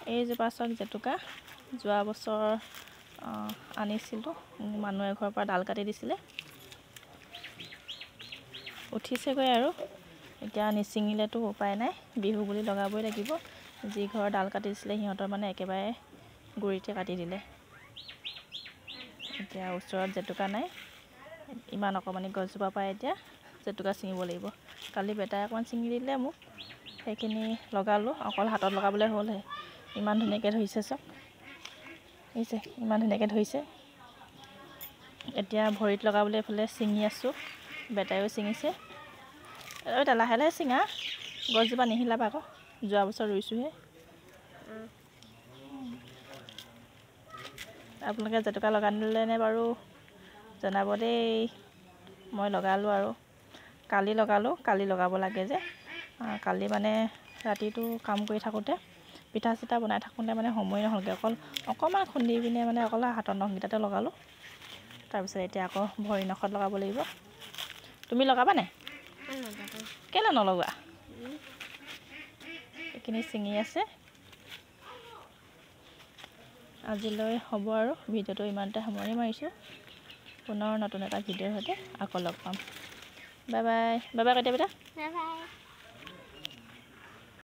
এইজোপা চাওক জেতুকা যোৱা বছৰ আনিছিলোঁ মানুহ এঘৰৰ পৰা ডাল কাটি দিছিলে উঠিছেগৈ আৰু এতিয়া নিচিঙিলেতো উপায় নাই বিহু বুলি লগাবই লাগিব যি ঘৰৰ ডাল কাটি দিছিলে সিহঁতৰ মানে একেবাৰে গুৰিতে কাটি দিলে এতিয়া ওচৰত জেতুকা নাই ইমান অকমানি গছজোপা পাই এতিয়া জেতুকা ছিঙিব লাগিব কালি বেটাই অকণমান ছিঙি দিলে মোক সেইখিনি লগালোঁ অকল হাতত লগাবলৈ হ'লহে ইমান ধুনীয়াকৈ ধৰিছে চাওক দেখিছে ইমান ধুনীয়াকৈ ধৰিছে এতিয়া ভৰিত লগাবলৈ এইফালে ছিঙি আছোঁ বেটাইও ছিঙিছে এতিয়া লাহে লাহে ছিঙা গছজোপা নিহিলাবা আকৌ যোৱা বছৰ ৰুইছোঁহে আপোনালোকে জেতুকা লগালেনে বাৰু জনাব দেই মই লগালোঁ আৰু কালি লগাব লাগে যে কালি মানে ৰাতিটো কাম কৰি থাকোঁতে পিঠা চিঠা বনাই থাকোঁতে মানে সময় নহ'লগৈ অকণমান খুন্দি পিনে মানে অকল হাতৰ নখকেইটাতে লগালোঁ তাৰপিছত এতিয়া আকৌ ভৰি নখত লগাব লাগিব তুমি লগাবা নাই কেলৈ নলগোৱা এইখিনি ছিঙি আছে আজিলৈ হ'ব আৰু ভিডিঅ'টো ইমানতে সামৰণি মাৰিছোঁ পুনৰ নতুন এটা ভিডিঅ'ৰ সৈতে আকৌ লগ পাম বাই বাই বাই বাই কৈ দিয়া বেটা বাই বাই